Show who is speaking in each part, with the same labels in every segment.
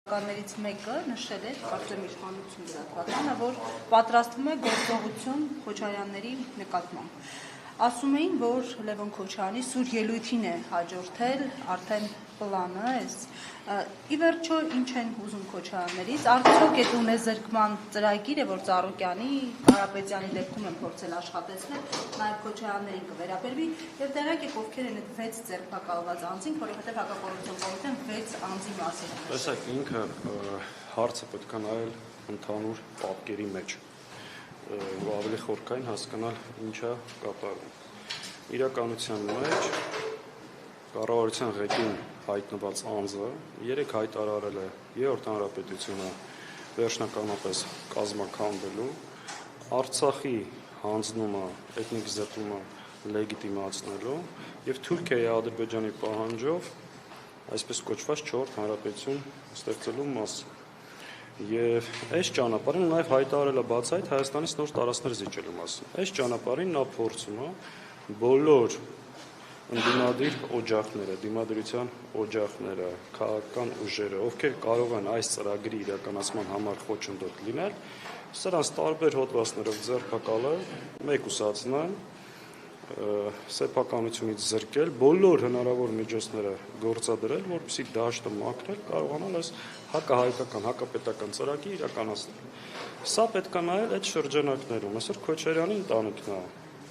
Speaker 1: Ներից մեկը նշել էր, կարծեմ իշխանություն լրատվականը, որ պատրաստվում է գործողություն Քոչարյանների նկատմամբ։ Ասում էին, որ Լևոն Քոչարյանի սուր ելույթին է հաջորդել արդեն պլանը էս։ Ի վերջո ինչ են ուզում Քոչարյաններից, արդյոք այդ ունեզրկման ծրագիրը, որ Ծառուկյանի, Կարապետյանի դեպքում են փորձել աշխատեցնել, նաև Քոչարյաններին կվերաբերվի, եւ տեղյակ եք ովքեր են այդ 6 ձերբակալված անձինք, որովհետեւ հակակոռուպցիոն կոմիտեն 6 անձի մասին է։
Speaker 2: Տեսեք, ինքը հարցը պետք է նայել ընդհանուր պատկերի մեջ, ու ավելի խորքային հասկանալ ինչա կատարվում։ Իրականության մեջ կառավարության ղեկին հայտնված անձը 3 հայտարարել է Երրորդ հանրապետությունը վերջնականապես կազմաքանդելու, Արցախի հանձնումը, էթնիկ զտումը լեգիտիմացնելու եւ Թուրքիայի Ադրբեջանի պահանջով այսպես կոչված 4 հանրապետություն ստեղծելու մասին։ Եվ այս ճանապարհին նաև հայտարարել է բացահայտ Հայաստանից նոր տարածքներ զիջելու մասին։ Այս ճանապարհին նա փորձում է բոլոր ընդդիմադիր օջախները, դիմադրության օջախները, քաղաքական ուժերը, ովքեր կարող են այս ծրագրի իրականացման համար խոչընդոտ լինել, սրանց տարբեր հոդվածներով ձերբակալել, մեկուսացնել, սեփականությունից զրկել, բոլոր հնարավոր միջոցները գործադրել, որպեսզի դաշտը մաքրել, կարողանալ այս հակահայկական, հակապետական ծրագիրը իրականացնել։ Սա պետք է նայել այդ շրջանակներում, այսօր Քոչարյանի ընտանիքն է,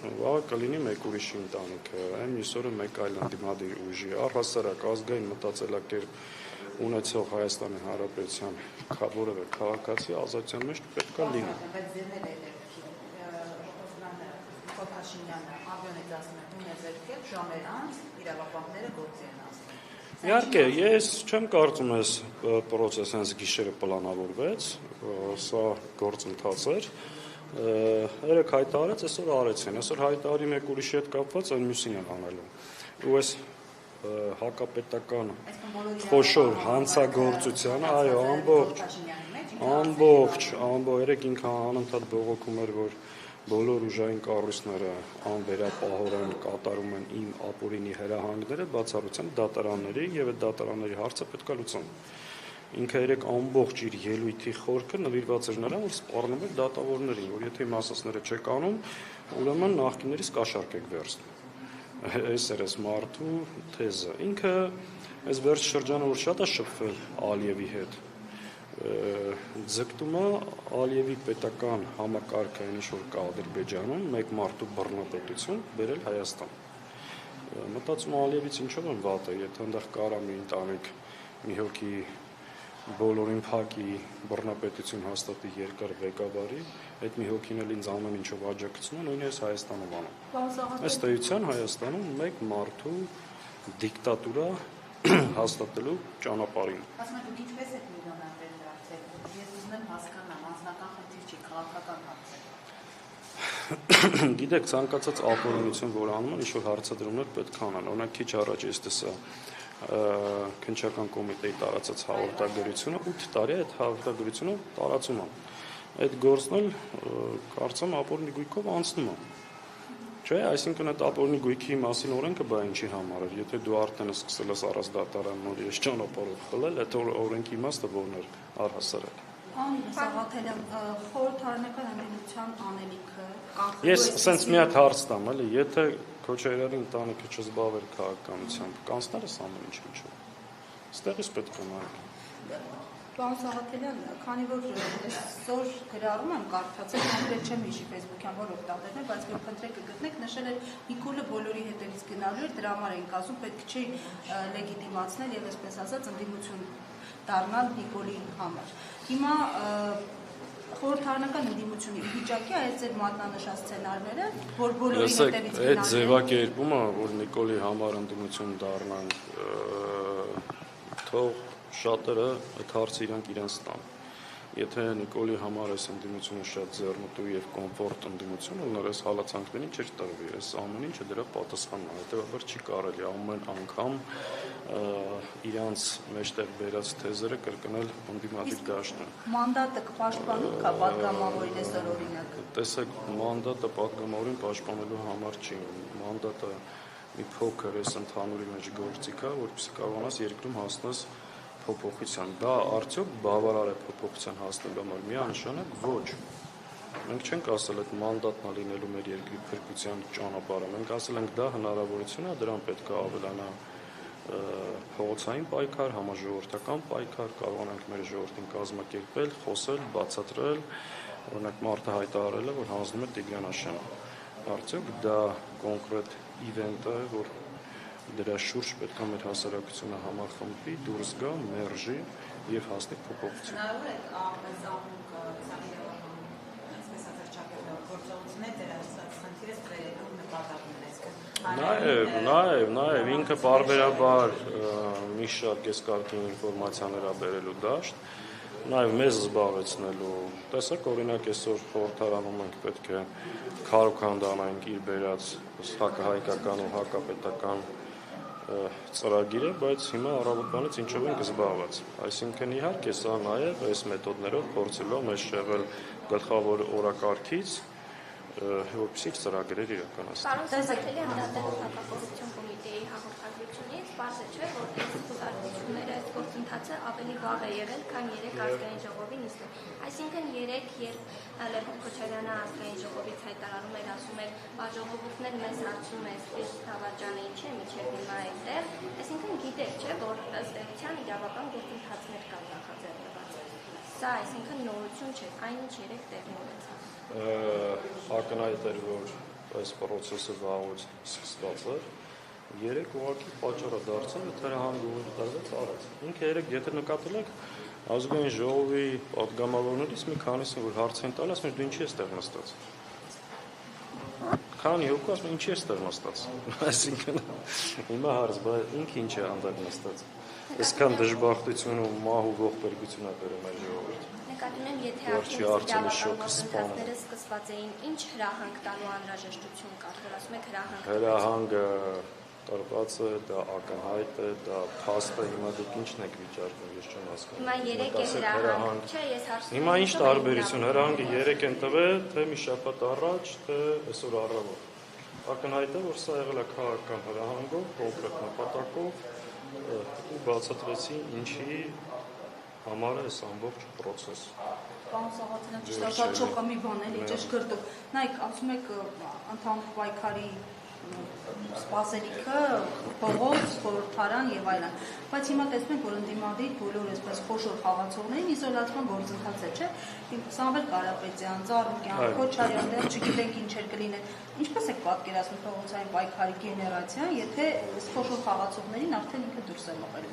Speaker 2: վաղը կլինի մեկ ուրիշի ընտանիքը, այն մյուս օրը մեկ այլ ընդդիմադիր ուժի, առհասարակ ազգային մտածելակերպ ունեցող Հայաստանի Հանրապետության որևէ քաղաքացի ազատության մեջ պետք է լինի։ Իհարկե, ես չեմ կարծում այս պրոցեսը հենց գիշերը պլանավորվեց, սա գործընթաց էր, երեք հայտարարեց, այսօր արեցին, այսօր հայտարարի մեկ ուրիշի հետ կապված այն մյուսին են անելու։ Ու այս հակապետական խոշոր հանցագործությանը, այո, ամբողջ, երեք ինքը անընդհատ բողոքում էր, որ բոլոր ուժային կառույցները անվերապահորեն կատարում են իմ ապօրինի հրահանգները, բացառությամբ դատարանների, եւ այդ դատարանների հարցը պետք է լուծեն։ Ինքը երեք ամբողջ իր ելույթի խորքը նվիրված էր նրան, որ սպառնում էր դատավորներին, որ եթե իմ ասածները չեք անում, ուրեմն նախկիններից կաշառք եք վերցնում։ Այս էր այս մարդու թեզը։ Ինքը այս վերջ շրջանը որ շատ է շփվել Ալիևի հետ, ձգտում է Ալիևի պետական համակարգը, ինչ որ կա Ադրբեջանում, մեկ մարդու բռնապետություն բերել Հայաստան։ Մտածում Ալիևից ինչով են վատը, եթե այնտեղ կարա մի ընտանիք, մի հոգի բոլորին փակի, բռնապետություն հաստատի երկար ղեկավարի, այդ մի հոգին էլ ինձ ամեն ինչով աջակցում է, նույնիսկ Հայաստանում անում։ Ըստ էության Հայաստանում մեկ մարդու դիկտատուրա հաստատելու ճանապարհին։
Speaker 1: Ասում եք ինչպես եք միլիոնավոր դարձել, ես ուզում եմ հասկանամ, անձնական խնդիր չի, քաղաքական հարց է։
Speaker 2: Գիտեք, ցանկացած ապօրինություն, որ անում են, ինչ-որ հարցադրումներ պետք է անեն։ Օրինակ քիչ առաջ ես տեսա քննչական կոմիտեի տարածած հաղորդագրությունը 8 տարի այդ հաղորդագրությունը տարածում է։ Այդ գործն էլ կարծեմ ապօրինի գույքով անցնում է։ Չէ, այսինքն այդ ապօրինի գույքի մասին օրենքը բա ինչի համար էր, եթե դու արդեն սկսել ես առանց դատարաններ ես ճանապարհով խլել, այդ օրենքի իմաստը ո՞րն էր առհասարակ։
Speaker 1: Սաղաթելյան, խորհրդարանական ընդդիմության անելիքը
Speaker 2: Ես ասենց մի հատ հարց տամ, էլի, եթե Քոչարյանի ընտանիքը չզբաղվեր քաղաքականությամբ, կանցներ ես ամեն ինչ ինչու։ Ստեղից պետք է նայել։
Speaker 1: Պարոն Սաղաթելյան, քանի որ այսօր գրառում եմ կարդացել, կոնկրետ չեմ հիշի Facebook-յան որ օգտատերներ, բայց որ փնտրեք կգտնեք, նշել էր Նիկոլը բոլորի հետևից գնալու էր, դրա համար էին կազմում, պետք չի լեգիտիմացնել եւ այսպես ասած ընդդիմություն դառնալ Նիկոլի համար։ Հիմա խորհրդարանական ընդդիմությունը ի վիճակի է այս ձեր մատնանշած սցենարները, որ բոլորի հետևից գնալու։
Speaker 2: Այդ ձևակերպումը, որ Նիկոլի համար ընդդիմություն դառնան, թող շատերը այդ հարցը իրենց տան։ Եթե Նիկոլի համար այս ընդդիմությունը շատ ձեռնտու եւ կոմֆորտ ընդդիմություն ուներ, այս հալածանքներին չէր տրվի, այս ամեն ինչը դրա պատասխանն է, հետեւաբար չի կարելի ամեն անգամ իրանց մեջտեղ բերած թեզերը կրկնել ընդդիմադիր դաշտում։
Speaker 1: Մանդատը կպաշտպանում կա պատգամավորին այսօր օրինակ։
Speaker 2: Տեսեք, մանդատը պատգամավորին պաշտպանելու համար չի, մանդատը մի փոքր էս ընդհանուրի մեջ գործիք է, որպեսզի կարողանաս երկրում հասնես փոփոխության, դա արդյոք բավարար է փոփոխության հասնելու համար, միանշանակ ոչ։ Մենք չենք ասել այդ մանդատն լինելու մեր երկրի փրկության ճանապարհը, մենք ասել ենք դա հնարավորություն է, դրան պետք է ավելանա փողոցային պայքար, համաժողովրդական պայքար, կարողանանք մեր ժողովրդին կազմակերպել, խոսել, բացատրել, օրինակ մարդը հայտարարել է, որ հանձնում է Տիգրան Աշենը։ Արդյոք դա կոնկրետ իվենտ է, որ դրա շուրջ պետք է մեր հասարակությունը համախմբվի, դուրս գա, մերժի եւ հասնի փոփոխություն։
Speaker 3: Հնարավոր է ամենից ամուկ գործողություններ դրա խնդիրը ստվերելու նպատակն է,
Speaker 2: Նաեւ ինքը բարբերաբար մի շարք այս կարգին ինֆորմացիաներ բերելու դաշտ, նաեւ մեզ զբաղեցնելու, տեսեք օրինակ այսօր խորհրդարանում մենք պետք է քարոքանդանանք իր բերած հակահայկական ու հակապետական ծրագիրը, բայց հիմա առավոտվանից ինչով ենք զբաղված։ Այսինքն իհարկե սա նաեւ այս մեթոդներով փորձելով մեզ շեղել գլխավոր օրակարգից, որպեսզի ծրագրեր իրականացնենք։
Speaker 4: Պարոն Սարգսյանի հանդարտակորություն կոմիտեի հաղորդագրությունից պարզ է, չէ, որ այս խոզարությունները, այս գործընթացը ավելի վաղ է եղել, քան 3 ազգային ժողովի նիստը։ Այսինքն 3, երբ Լևոն Քոչարյանը ազգային ժողովից հայտարարում էր, ասում էր, «Ժողովուրդներ մեզ հարցում է, Սպիրտ Թավաճանը ինչ է միջև հիմա այդտեղ», այսինքն գիտեր, չէ, որ ըստ էության իրավական գործընթացներ կան նախաձեռնված։ Սա այսինքն նորություն չէ, այն ինչ 3 տեղի ունեցավ։
Speaker 2: Ակնհայտ էր, որ այս process-ը վաղուց սկսված էր, 3 ուղղակի պատճառը դարձել է թերահանգումների տարվեց արած։ Ինքը 3, եթե նկատել եք, ազգային ժողովի պատգամավորներից մի քանիսին, որ հարց են տալիս, ասում են, դու ինչի ես տեղ նստած։ Քանի հոգու ասում են, ինչի ես տեղ նստած։ Այսինքն հիմա հարց, բայց ինքը ինչ է անդակ նստած։ Այսքան դժբախտություն ու մահ ու ողբերգություն է բերում այդ ժողովուրդը։
Speaker 4: Նկատում եմ, եթե արդյոք գործընթացները սկսված էին, ինչ հրահանգ տալու անհրաժեշտություն կար, որ ասում եք հրահանգ։
Speaker 2: Հրահանգը տրված է, դա ակնհայտ է, դա փաստ է, հիմա դուք ինչն եք վիճարկում, ես չեմ հասկանում։
Speaker 4: Հիմա 3 է հրահանգ, չէ, ես հարցնում եմ։
Speaker 2: Հիմա ինչ տարբերություն, հրահանգը 3 են տվել, թե մի շաբաթ առաջ, թե այսօր առավոտ։ Ակնհայտ է, որ սա եղել է քաղաքական հրահանգով, կոնկրետ նպատակով ու բացատրեցի ինչի համար է այս ամբողջ process։
Speaker 1: Պարոն Սաղաթելյան, ճիշտ ասած չոք մի բան էլի ճշգրտում։ Նայեք, ասում եք ընդհանուր պայքարի սպասելիքը, փողոց, խորհրդարան եւ այլն։ Բայց հիմա տեսնում ենք, որ ընդդիմադիր բոլոր այսպես խոշոր խաղացողներին իզոլացման գործընթաց է, չէ՞։ Սամվել Կարապետյան, Ծառուկյան, Քոչարյան, դեռ չգիտենք ինչեր կլինեն։ Ինչպես եք պատկերացնում փողոցային պայքարի գեներացիան, եթե այս խոշոր խաղացողներին արդեն ինքը դուրս է մղել։